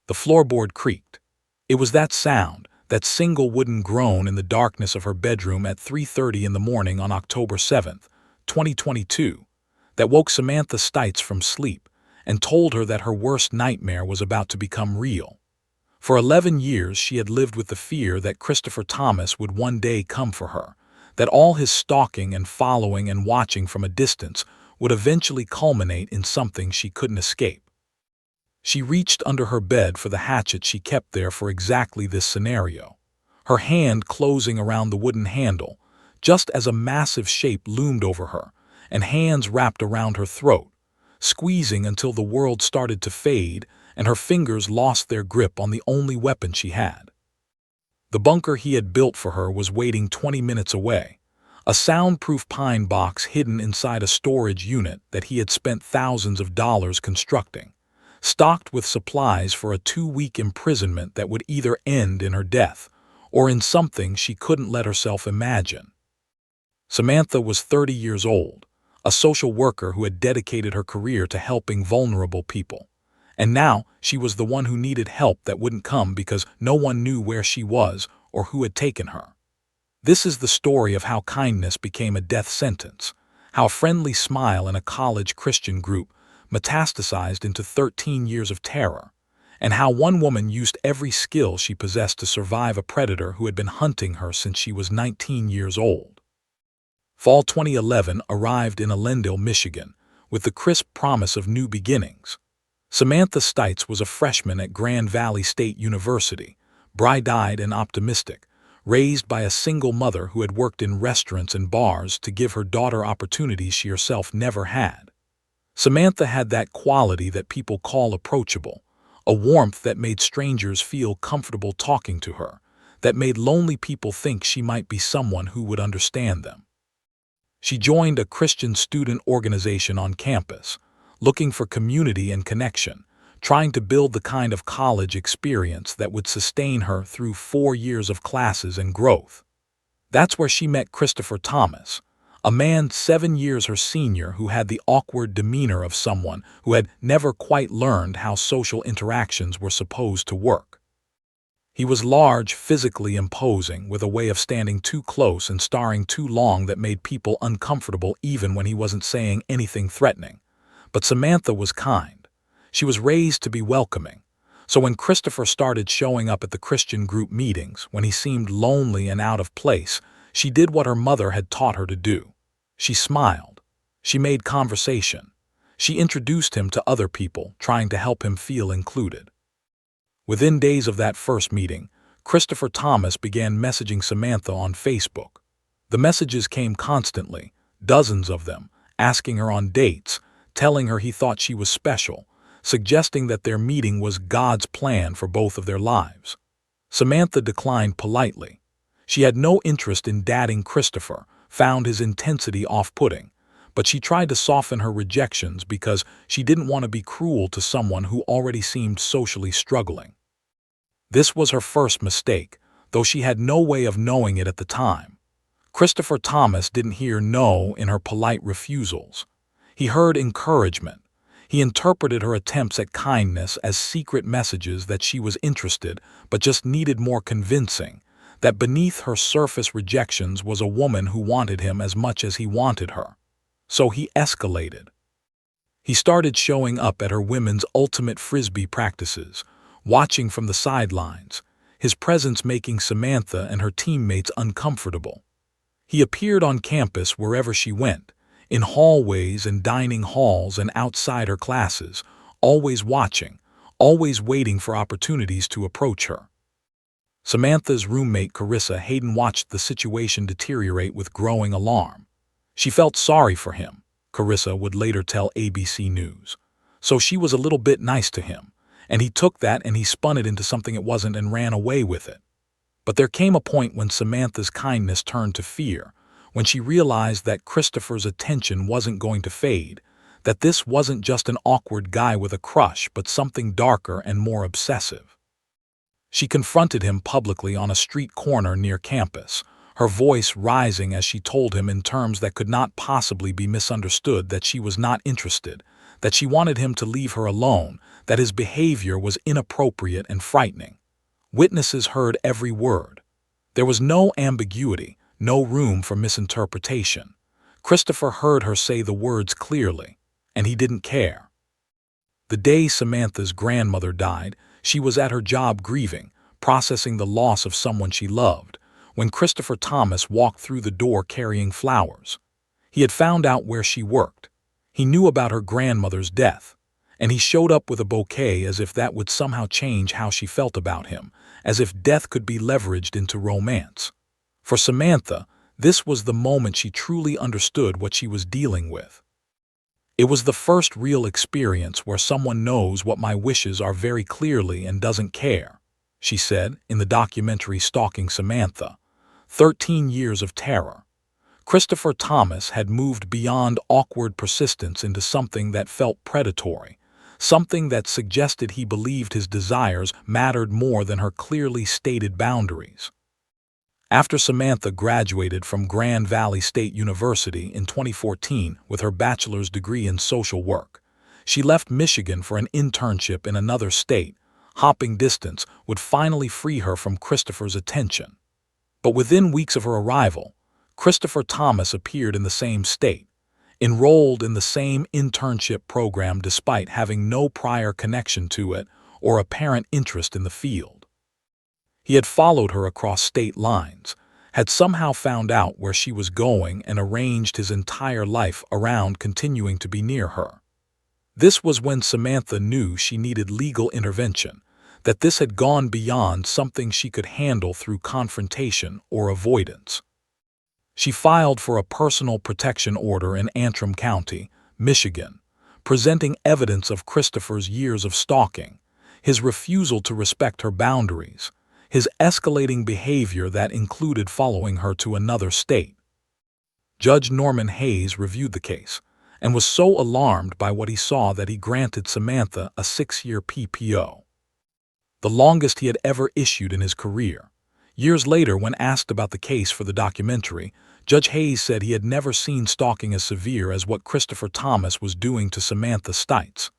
The floorboard creaked. It was that sound, that single wooden groan in the darkness of her bedroom at 3:30 in the morning on October 7th, 2022, that woke Samantha Stites from sleep and told her that her worst nightmare was about to become real. For 11 years she had lived with the fear that Christopher Thomas would one day come for her, that all his stalking and following and watching from a distance would eventually culminate in something she couldn't escape. She reached under her bed for the hatchet she kept there for exactly this scenario, her hand closing around the wooden handle, just as a massive shape loomed over her, and hands wrapped around her throat, squeezing until the world started to fade and her fingers lost their grip on the only weapon she had. The bunker he had built for her was waiting 20 minutes away, a soundproof pine box hidden inside a storage unit that he had spent thousands of dollars constructing, stocked with supplies for a 2-week imprisonment that would either end in her death or in something she couldn't let herself imagine. Samantha was 30 years old, a social worker who had dedicated her career to helping vulnerable people. And now she was the one who needed help that wouldn't come because no one knew where she was or who had taken her. This is the story of how kindness became a death sentence, how a friendly smile in a college Christian group metastasized into 13 years of terror, and how one woman used every skill she possessed to survive a predator who had been hunting her since she was 19 years old. Fall 2011 arrived in Allendale, Michigan, with the crisp promise of new beginnings. Samantha Stites was a freshman at Grand Valley State University, bright-eyed and optimistic, raised by a single mother who had worked in restaurants and bars to give her daughter opportunities she herself never had. Samantha had that quality that people call approachable, a warmth that made strangers feel comfortable talking to her, that made lonely people think she might be someone who would understand them. She joined a Christian student organization on campus, looking for community and connection, trying to build the kind of college experience that would sustain her through 4 years of classes and growth. That's where she met Christopher Thomas, a man 7 years her senior who had the awkward demeanor of someone who had never quite learned how social interactions were supposed to work. He was large, physically imposing, with a way of standing too close and staring too long that made people uncomfortable even when he wasn't saying anything threatening. But Samantha was kind. She was raised to be welcoming. So when Christopher started showing up at the Christian group meetings, when he seemed lonely and out of place, she did what her mother had taught her to do. She smiled. She made conversation. She introduced him to other people, trying to help him feel included. Within days of that first meeting, Christopher Thomas began messaging Samantha on Facebook. The messages came constantly, dozens of them, asking her on dates, telling her he thought she was special, suggesting that their meeting was God's plan for both of their lives. Samantha declined politely. She had no interest in dating Christopher, found his intensity off-putting, but she tried to soften her rejections because she didn't want to be cruel to someone who already seemed socially struggling. This was her first mistake, though she had no way of knowing it at the time. Christopher Thomas didn't hear no in her polite refusals. He heard encouragement. He interpreted her attempts at kindness as secret messages that she was interested but just needed more convincing, that beneath her surface rejections was a woman who wanted him as much as he wanted her. So he escalated. He started showing up at her women's ultimate frisbee practices, watching from the sidelines, his presence making Samantha and her teammates uncomfortable. He appeared on campus wherever she went, in hallways and dining halls and outside her classes, always watching, always waiting for opportunities to approach her. Samantha's roommate Carissa Hayden watched the situation deteriorate with growing alarm. She felt sorry for him, Carissa would later tell ABC News. So she was a little bit nice to him, and he took that and he spun it into something it wasn't and ran away with it. But there came a point when Samantha's kindness turned to fear, when she realized that Christopher's attention wasn't going to fade, that this wasn't just an awkward guy with a crush but something darker and more obsessive. She confronted him publicly on a street corner near campus, her voice rising as she told him in terms that could not possibly be misunderstood that she was not interested, that she wanted him to leave her alone, that his behavior was inappropriate and frightening. Witnesses heard every word. There was no ambiguity, no room for misinterpretation. Christopher heard her say the words clearly, and he didn't care. The day Samantha's grandmother died, she was at her job grieving, processing the loss of someone she loved, when Christopher Thomas walked through the door carrying flowers. He had found out where she worked. He knew about her grandmother's death, and he showed up with a bouquet as if that would somehow change how she felt about him, as if death could be leveraged into romance. For Samantha, this was the moment she truly understood what she was dealing with. It was the first real experience where someone knows what my wishes are very clearly and doesn't care, she said in the documentary Stalking Samantha. 13 years of terror. Christopher Thomas had moved beyond awkward persistence into something that felt predatory, something that suggested he believed his desires mattered more than her clearly stated boundaries. After Samantha graduated from Grand Valley State University in 2014 with her bachelor's degree in social work, she left Michigan for an internship in another state. Hopping distance would finally free her from Christopher's attention. But within weeks of her arrival, Christopher Thomas appeared in the same state, enrolled in the same internship program despite having no prior connection to it or apparent interest in the field. He had followed her across state lines, had somehow found out where she was going and arranged his entire life around continuing to be near her. This was when Samantha knew she needed legal intervention, that this had gone beyond something she could handle through confrontation or avoidance. She filed for a personal protection order in Antrim County, Michigan, presenting evidence of Christopher's years of stalking, his refusal to respect her boundaries, his escalating behavior that included following her to another state. Judge Norman Hayes reviewed the case and was so alarmed by what he saw that he granted Samantha a 6-year PPO, the longest he had ever issued in his career. Years later, when asked about the case for the documentary, Judge Hayes said he had never seen stalking as severe as what Christopher Thomas was doing to Samantha Stites.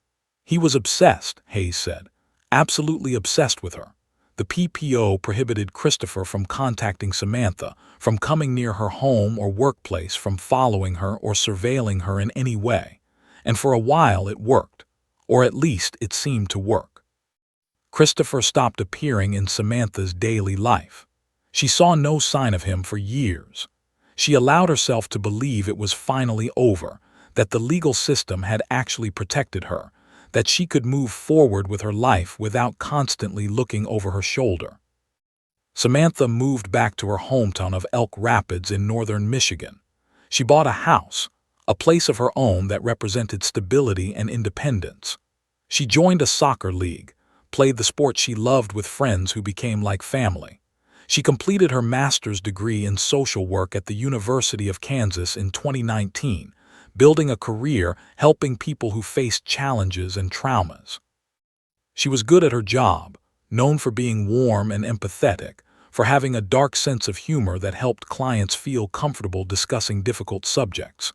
He was obsessed, Hayes said, absolutely obsessed with her. The PPO prohibited Christopher from contacting Samantha, from coming near her home or workplace, from following her or surveilling her in any way. And for a while it worked, or at least it seemed to work. Christopher stopped appearing in Samantha's daily life. She saw no sign of him for years. She allowed herself to believe it was finally over, that the legal system had actually protected her, that she could move forward with her life without constantly looking over her shoulder. Samantha moved back to her hometown of Elk Rapids in northern Michigan. She bought a house, a place of her own that represented stability and independence. She joined a soccer league, played the sport she loved with friends who became like family. She completed her master's degree in social work at the University of Kansas in 2019, building a career helping people who faced challenges and traumas. She was good at her job, known for being warm and empathetic, for having a dark sense of humor that helped clients feel comfortable discussing difficult subjects.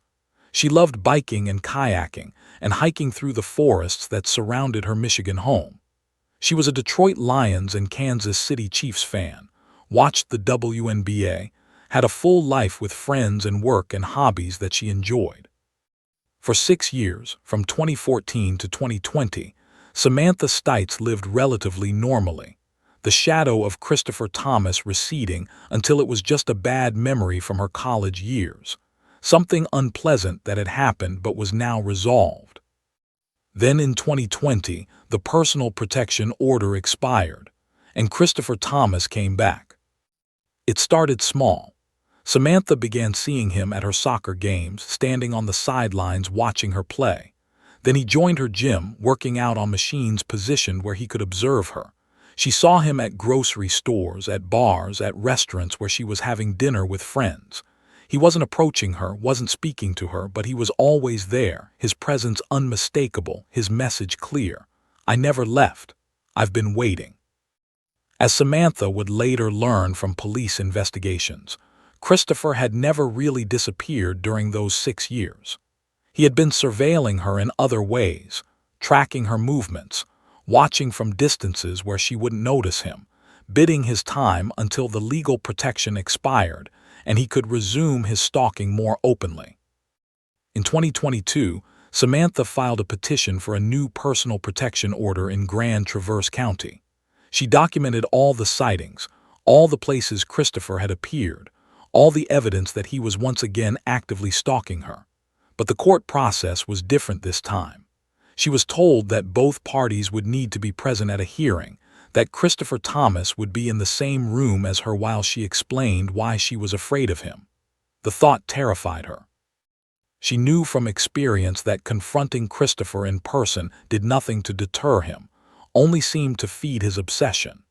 She loved biking and kayaking and hiking through the forests that surrounded her Michigan home. She was a Detroit Lions and Kansas City Chiefs fan, watched the WNBA, had a full life with friends and work and hobbies that she enjoyed. For 6 years, from 2014 to 2020, Samantha Stites lived relatively normally, the shadow of Christopher Thomas receding until it was just a bad memory from her college years, something unpleasant that had happened but was now resolved. Then in 2020, the personal protection order expired, and Christopher Thomas came back. It started small. Samantha began seeing him at her soccer games, standing on the sidelines watching her play. Then he joined her gym, working out on machines positioned where he could observe her. She saw him at grocery stores, at bars, at restaurants where she was having dinner with friends. He wasn't approaching her, wasn't speaking to her, but he was always there, his presence unmistakable, his message clear. I never left. I've been waiting. As Samantha would later learn from police investigations, Christopher had never really disappeared during those 6 years. He had been surveilling her in other ways, tracking her movements, watching from distances where she wouldn't notice him, biding his time until the legal protection expired and he could resume his stalking more openly. In 2022, Samantha filed a petition for a new personal protection order in Grand Traverse County. She documented all the sightings, all the places Christopher had appeared, all the evidence that he was once again actively stalking her. But the court process was different this time. She was told that both parties would need to be present at a hearing, that Christopher Thomas would be in the same room as her while she explained why she was afraid of him. The thought terrified her. She knew from experience that confronting Christopher in person did nothing to deter him, only seemed to feed his obsession.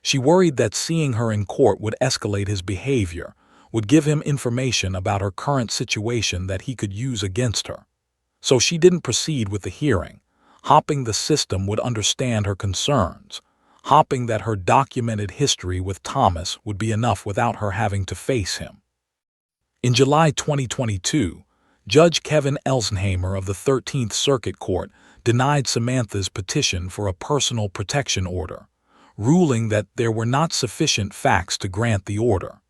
She worried that seeing her in court would escalate his behavior, would give him information about her current situation that he could use against her. So she didn't proceed with the hearing, hoping the system would understand her concerns, hoping that her documented history with Thomas would be enough without her having to face him. In July 2022, Judge Kevin Elsenhamer of the 13th Circuit Court denied Samantha's petition for a personal protection order, ruling that there were not sufficient facts to grant the order.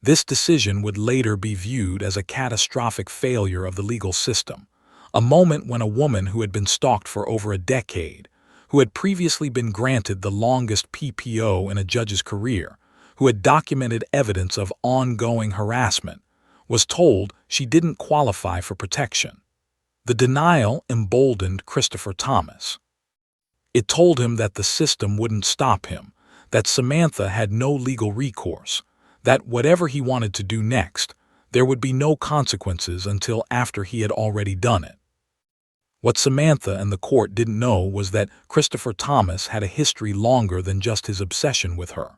This decision would later be viewed as a catastrophic failure of the legal system, a moment when a woman who had been stalked for over a decade, who had previously been granted the longest PPO in a judge's career, who had documented evidence of ongoing harassment, was told she didn't qualify for protection. The denial emboldened Christopher Thomas. It told him that the system wouldn't stop him, that Samantha had no legal recourse, that whatever he wanted to do next, there would be no consequences until after he had already done it. What Samantha and the court didn't know was that Christopher Thomas had a history longer than just his obsession with her.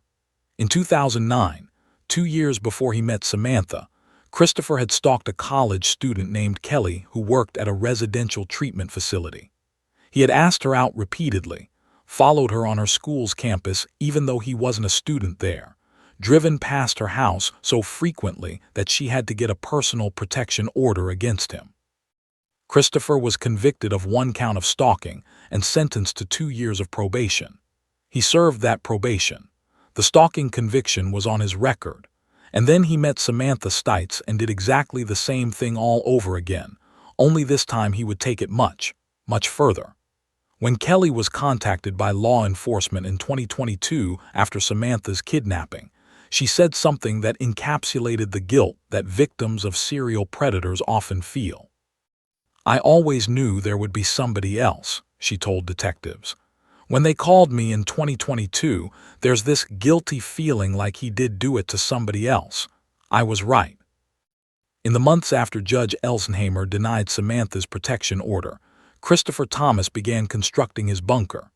In 2009, 2 years before he met Samantha, Christopher had stalked a college student named Kelly who worked at a residential treatment facility. He had asked her out repeatedly, followed her on her school's campus even though he wasn't a student there, driven past her house so frequently that she had to get a personal protection order against him. Christopher was convicted of 1 count of stalking and sentenced to 2 years of probation. He served that probation. The stalking conviction was on his record. And then he met Samantha Stites and did exactly the same thing all over again, only this time he would take it much, much further. When Kelly was contacted by law enforcement in 2022 after Samantha's kidnapping, she said something that encapsulated the guilt that victims of serial predators often feel. "I always knew there would be somebody else," she told detectives. "When they called me in 2022, there's this guilty feeling like he did do it to somebody else. I was right." In the months after Judge Elsenhamer denied Samantha's protection order, Christopher Thomas began constructing his bunker.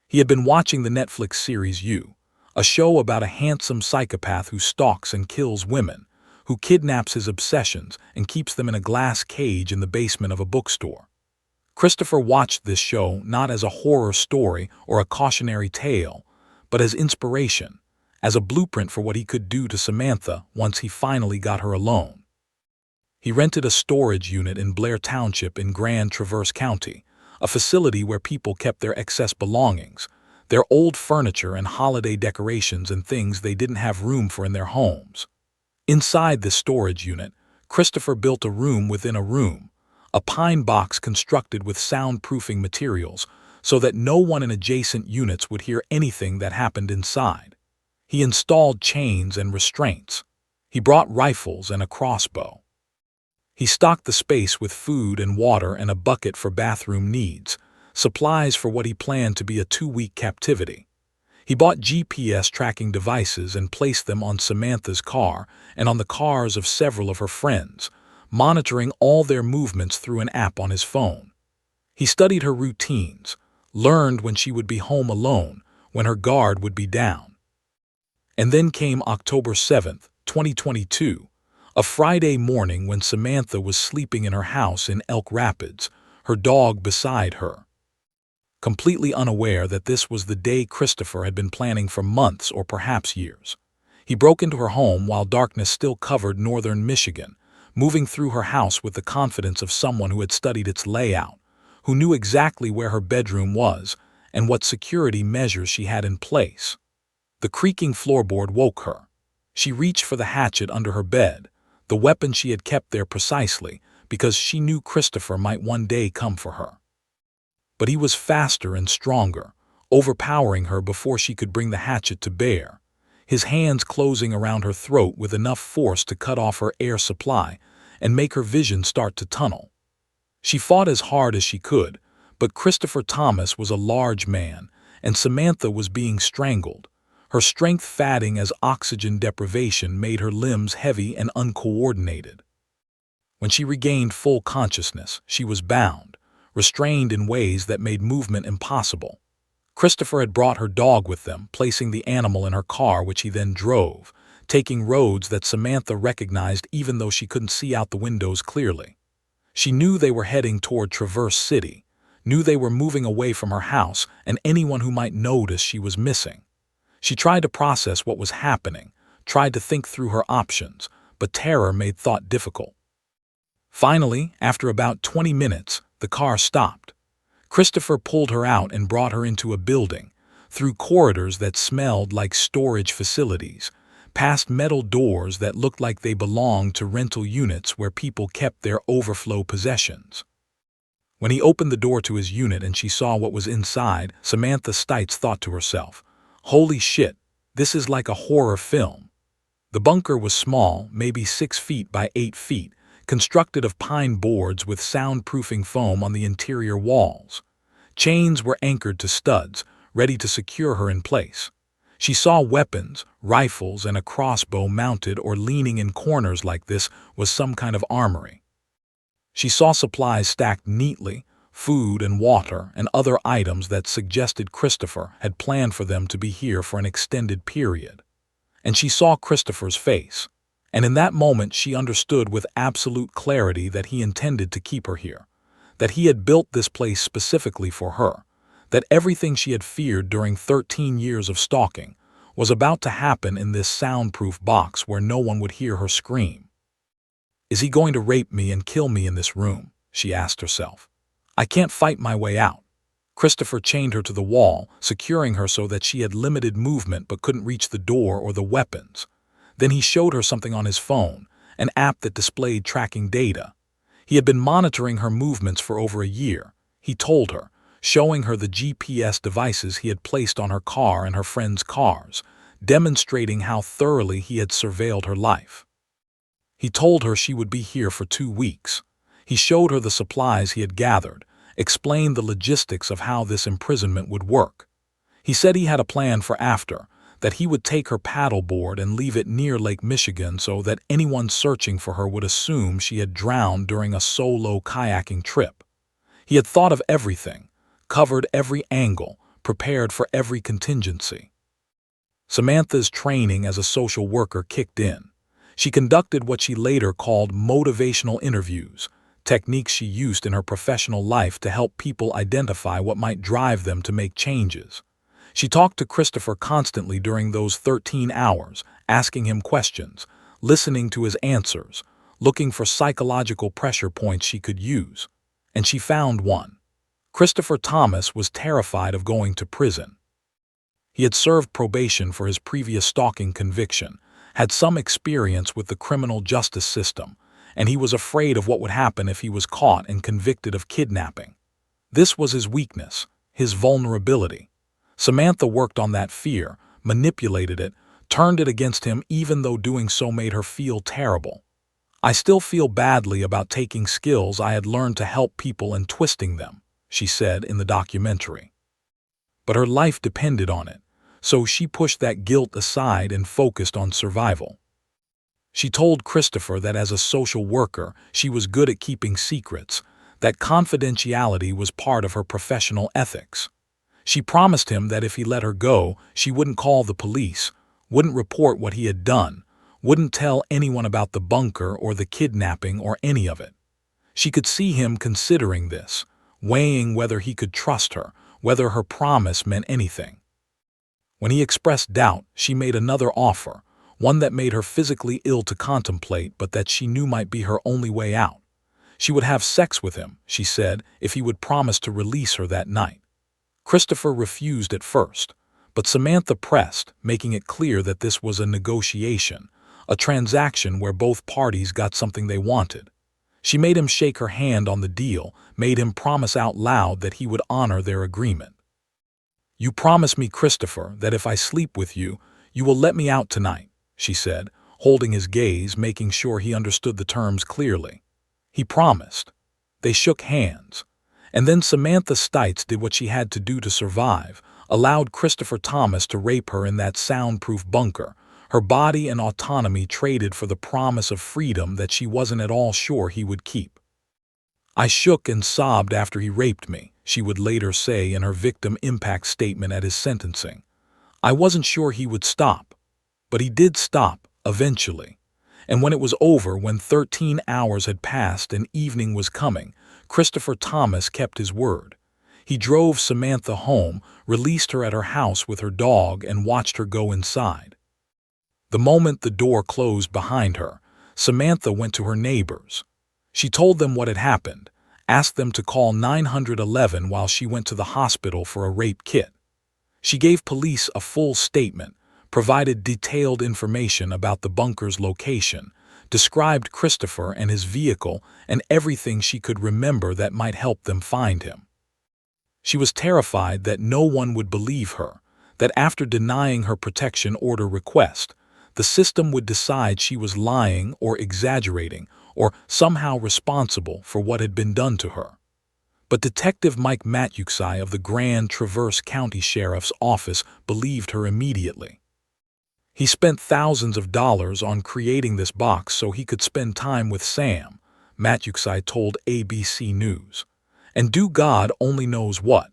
He had been watching the Netflix series You, a show about a handsome psychopath who stalks and kills women, who kidnaps his obsessions and keeps them in a glass cage in the basement of a bookstore. Christopher watched this show not as a horror story or a cautionary tale, but as inspiration, as a blueprint for what he could do to Samantha once he finally got her alone. He rented a storage unit in Blair Township in Grand Traverse County, a facility where people kept their excess belongings, their old furniture and holiday decorations and things they didn't have room for in their homes. Inside this storage unit, Christopher built a room within a room, a pine box constructed with soundproofing materials so that no one in adjacent units would hear anything that happened inside. He installed chains and restraints. He brought rifles and a crossbow. He stocked the space with food and water and a bucket for bathroom needs, supplies for what he planned to be a 2-week captivity. He bought GPS tracking devices and placed them on Samantha's car and on the cars of several of her friends, monitoring all their movements through an app on his phone. He studied her routines, learned when she would be home alone, when her guard would be down. And then came October 7th, 2022, a Friday morning when Samantha was sleeping in her house in Elk Rapids, her dog beside her. Completely unaware that this was the day Christopher had been planning for months or perhaps years. He broke into her home while darkness still covered northern Michigan, moving through her house with the confidence of someone who had studied its layout, who knew exactly where her bedroom was and what security measures she had in place. The creaking floorboard woke her. She reached for the hatchet under her bed, the weapon she had kept there precisely because she knew Christopher might one day come for her. But he was faster and stronger, overpowering her before she could bring the hatchet to bear, his hands closing around her throat with enough force to cut off her air supply and make her vision start to tunnel. She fought as hard as she could, but Christopher Thomas was a large man, and Samantha was being strangled. Her strength fatting as oxygen deprivation made her limbs heavy and uncoordinated. When she regained full consciousness, she was bound, restrained in ways that made movement impossible. Christopher had brought her dog with them, placing the animal in her car, which he then drove, taking roads that Samantha recognized even though she couldn't see out the windows clearly. She knew they were heading toward Traverse City, knew they were moving away from her house and anyone who might notice she was missing. She tried to process what was happening, tried to think through her options, but terror made thought difficult. Finally, after about 20 minutes, the car stopped. Christopher pulled her out and brought her into a building, through corridors that smelled like storage facilities, past metal doors that looked like they belonged to rental units where people kept their overflow possessions. When he opened the door to his unit and she saw what was inside, Samantha Stites thought to herself, "Holy shit, this is like a horror film." The bunker was small, maybe 6 feet by 8 feet, constructed of pine boards with soundproofing foam on the interior walls. Chains were anchored to studs, ready to secure her in place. She saw weapons, rifles, and a crossbow mounted or leaning in corners like this was some kind of armory. She saw supplies stacked neatly, food and water and other items that suggested Christopher had planned for them to be here for an extended period. And she saw Christopher's face. And in that moment she understood with absolute clarity that he intended to keep her here, that he had built this place specifically for her, that everything she had feared during 13 years of stalking was about to happen in this soundproof box where no one would hear her scream. "Is he going to rape me and kill me in this room?" she asked herself. "I can't fight my way out." Christopher chained her to the wall, securing her so that she had limited movement but couldn't reach the door or the weapons. Then he showed her something on his phone, an app that displayed tracking data. He had been monitoring her movements for over a year, he told her, showing her the GPS devices he had placed on her car and her friends' cars, demonstrating how thoroughly he had surveilled her life. He told her she would be here for 2 weeks. He showed her the supplies he had gathered, explained the logistics of how this imprisonment would work. He said he had a plan for after, that he would take her paddleboard and leave it near Lake Michigan so that anyone searching for her would assume she had drowned during a solo kayaking trip. He had thought of everything, covered every angle, prepared for every contingency. Samantha's training as a social worker kicked in. She conducted what she later called motivational interviews, techniques she used in her professional life to help people identify what might drive them to make changes. She talked to Christopher constantly during those 13 hours, asking him questions, listening to his answers, looking for psychological pressure points she could use. And she found one. Christopher Thomas was terrified of going to prison. He had served probation for his previous stalking conviction, had some experience with the criminal justice system, and he was afraid of what would happen if he was caught and convicted of kidnapping. This was his weakness, his vulnerability. Samantha worked on that fear, manipulated it, turned it against him even though doing so made her feel terrible. "I still feel badly about taking skills I had learned to help people and twisting them," she said in the documentary. But her life depended on it, so she pushed that guilt aside and focused on survival. She told Christopher that as a social worker, she was good at keeping secrets, that confidentiality was part of her professional ethics. She promised him that if he let her go, she wouldn't call the police, wouldn't report what he had done, wouldn't tell anyone about the bunker or the kidnapping or any of it. She could see him considering this, weighing whether he could trust her, whether her promise meant anything. When he expressed doubt, she made another offer, one that made her physically ill to contemplate but that she knew might be her only way out. She would have sex with him, she said, if he would promise to release her that night. Christopher refused at first, but Samantha pressed, making it clear that this was a negotiation, a transaction where both parties got something they wanted. She made him shake her hand on the deal, made him promise out loud that he would honor their agreement. "You promise me, Christopher, that if I sleep with you, you will let me out tonight," she said, holding his gaze, making sure he understood the terms clearly. He promised. They shook hands. And then Samantha Stites did what she had to do to survive, allowed Christopher Thomas to rape her in that soundproof bunker, her body and autonomy traded for the promise of freedom that she wasn't at all sure he would keep. "I shook and sobbed after he raped me," she would later say in her victim impact statement at his sentencing. "I wasn't sure he would stop. But he did stop, eventually. And when it was over, when 13 hours had passed and evening was coming, Christopher Thomas kept his word. He drove Samantha home, released her at her house with her dog, and watched her go inside. The moment the door closed behind her, Samantha went to her neighbors. She told them what had happened, asked them to call 911 while she went to the hospital for a rape kit. She gave police a full statement, provided detailed information about the bunker's location, described Christopher and his vehicle and everything she could remember that might help them find him. She was terrified that no one would believe her, that after denying her protection order request, the system would decide she was lying or exaggerating or somehow responsible for what had been done to her. But Detective Mike Matyuksai of the Grand Traverse County Sheriff's Office believed her immediately. He spent thousands of dollars on creating this box so he could spend time with Sam, Matyuksai told ABC News, and do God only knows what.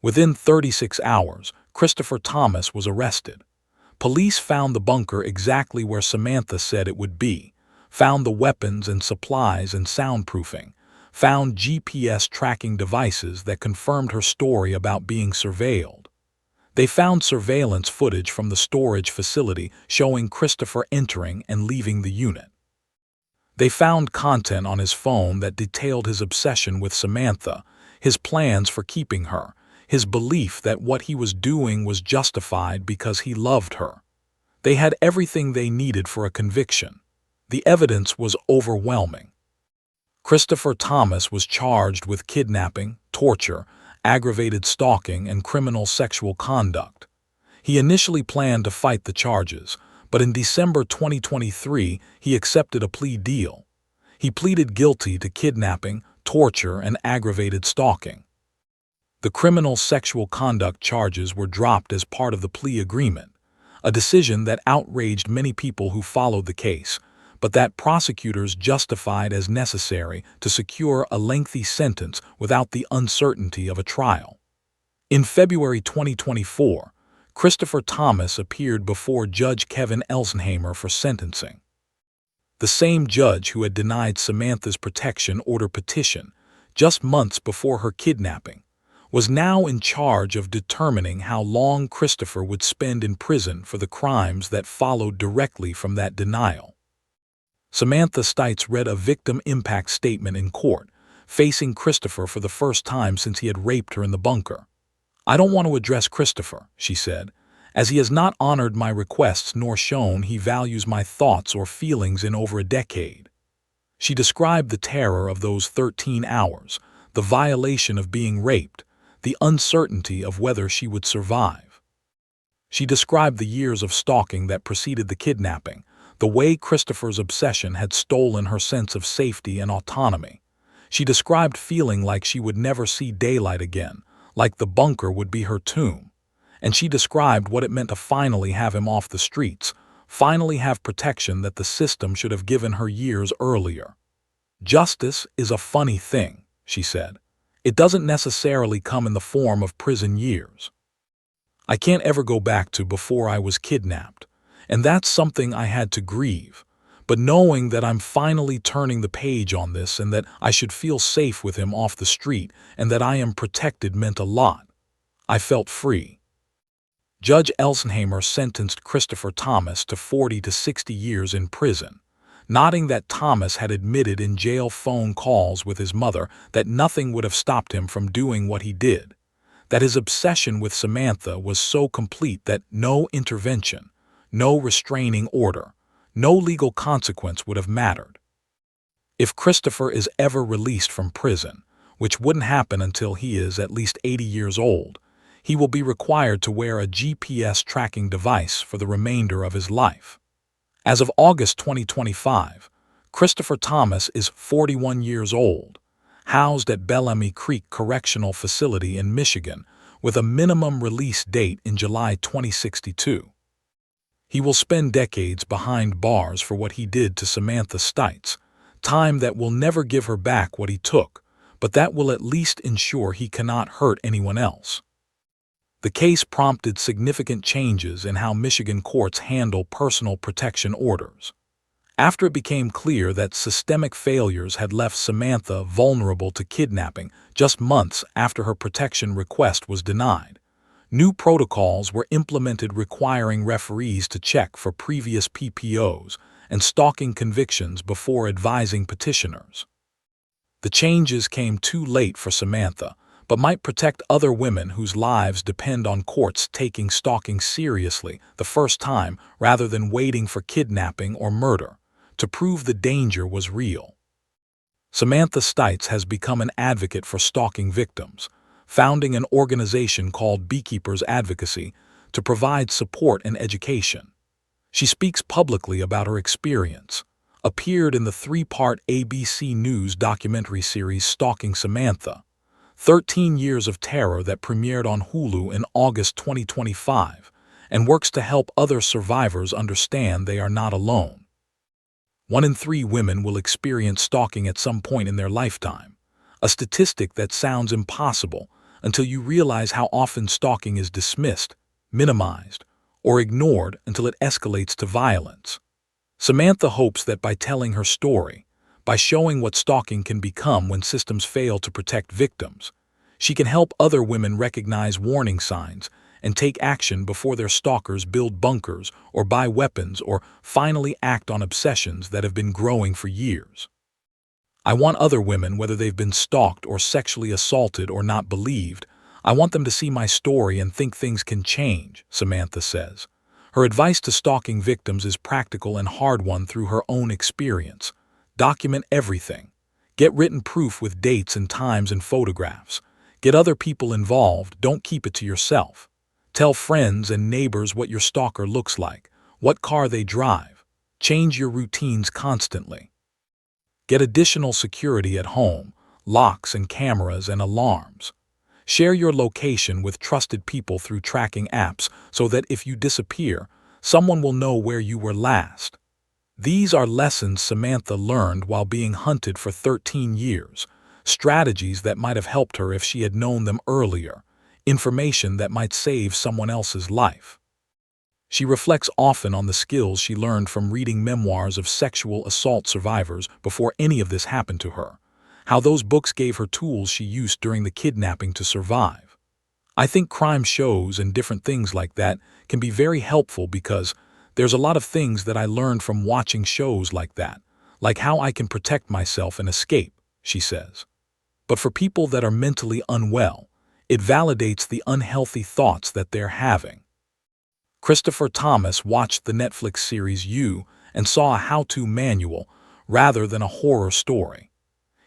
Within 36 hours, Christopher Thomas was arrested. Police found the bunker exactly where Samantha said it would be, found the weapons and supplies and soundproofing, found GPS tracking devices that confirmed her story about being surveilled. They found surveillance footage from the storage facility showing Christopher entering and leaving the unit. They found content on his phone that detailed his obsession with Samantha, his plans for keeping her, his belief that what he was doing was justified because he loved her. They had everything they needed for a conviction. The evidence was overwhelming. Christopher Thomas was charged with kidnapping, torture, aggravated stalking, and criminal sexual conduct. He initially planned to fight the charges, but in December 2023, he accepted a plea deal. He pleaded guilty to kidnapping, torture, and aggravated stalking. The criminal sexual conduct charges were dropped as part of the plea agreement, a decision that outraged many people who followed the case, but that prosecutors justified as necessary to secure a lengthy sentence without the uncertainty of a trial. In February 2024, Christopher Thomas appeared before Judge Kevin Elsenhamer for sentencing. The same judge who had denied Samantha's protection order petition just months before her kidnapping was now in charge of determining how long Christopher would spend in prison for the crimes that followed directly from that denial. Samantha Stites read a victim impact statement in court, facing Christopher for the first time since he had raped her in the bunker. "I don't want to address Christopher," she said, "as he has not honored my requests nor shown he values my thoughts or feelings in over a decade." She described the terror of those 13 hours, the violation of being raped, the uncertainty of whether she would survive. She described the years of stalking that preceded the kidnapping, the way Christopher's obsession had stolen her sense of safety and autonomy. She described feeling like she would never see daylight again, like the bunker would be her tomb. And she described what it meant to finally have him off the streets, finally have protection that the system should have given her years earlier. "Justice is a funny thing," she said. "It doesn't necessarily come in the form of prison years. I can't ever go back to before I was kidnapped. And that's something I had to grieve. But knowing that I'm finally turning the page on this and that I should feel safe with him off the street and that I am protected meant a lot. I felt free." Judge Elsenhamer sentenced Christopher Thomas to 40 to 60 years in prison, noting that Thomas had admitted in jail phone calls with his mother that nothing would have stopped him from doing what he did, that his obsession with Samantha was so complete that no intervention, no restraining order, no legal consequence would have mattered. If Christopher is ever released from prison, which wouldn't happen until he is at least 80 years old, he will be required to wear a GPS tracking device for the remainder of his life. As of August 2025, Christopher Thomas is 41 years old, housed at Bellamy Creek Correctional Facility in Michigan, with a minimum release date in July 2062. He will spend decades behind bars for what he did to Samantha Stites, time that will never give her back what he took, but that will at least ensure he cannot hurt anyone else. The case prompted significant changes in how Michigan courts handle personal protection orders. After it became clear that systemic failures had left Samantha vulnerable to kidnapping just months after her protection request was denied, new protocols were implemented requiring referees to check for previous PPOs and stalking convictions before advising petitioners. The changes came too late for Samantha, but might protect other women whose lives depend on courts taking stalking seriously the first time rather than waiting for kidnapping or murder to prove the danger was real. Samantha Stites has become an advocate for stalking victims, founding an organization called Beekeepers Advocacy to provide support and education. She speaks publicly about her experience, appeared in the 3-part ABC News documentary series Stalking Samantha, 13 Years of Terror that premiered on Hulu in August 2025, and works to help other survivors understand they are not alone. 1 in 3 women will experience stalking at some point in their lifetime, a statistic that sounds impossible until you realize how often stalking is dismissed, minimized, or ignored until it escalates to violence. Samantha hopes that by telling her story, by showing what stalking can become when systems fail to protect victims, she can help other women recognize warning signs and take action before their stalkers build bunkers or buy weapons or finally act on obsessions that have been growing for years. I want other women, whether they've been stalked or sexually assaulted or not believed, I want them to see my story and think things can change, Samantha says. Her advice to stalking victims is practical and hard-won through her own experience. Document everything. Get written proof with dates and times and photographs. Get other people involved, don't keep it to yourself. Tell friends and neighbors what your stalker looks like, what car they drive. Change your routines constantly. Get additional security at home, locks and cameras and alarms. Share your location with trusted people through tracking apps so that if you disappear, someone will know where you were last. These are lessons Samantha learned while being hunted for 13 years, strategies that might have helped her if she had known them earlier, information that might save someone else's life. She reflects often on the skills she learned from reading memoirs of sexual assault survivors before any of this happened to her, how those books gave her tools she used during the kidnapping to survive. I think crime shows and different things like that can be very helpful because there's a lot of things that I learned from watching shows like that, like how I can protect myself and escape, she says. But for people that are mentally unwell, it validates the unhealthy thoughts that they're having. Christopher Thomas watched the Netflix series You and saw a how-to manual rather than a horror story.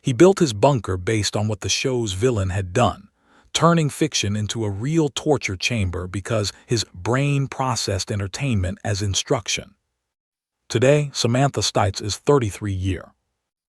He built his bunker based on what the show's villain had done, turning fiction into a real torture chamber because his brain processed entertainment as instruction. Today, Samantha Stites is 33 years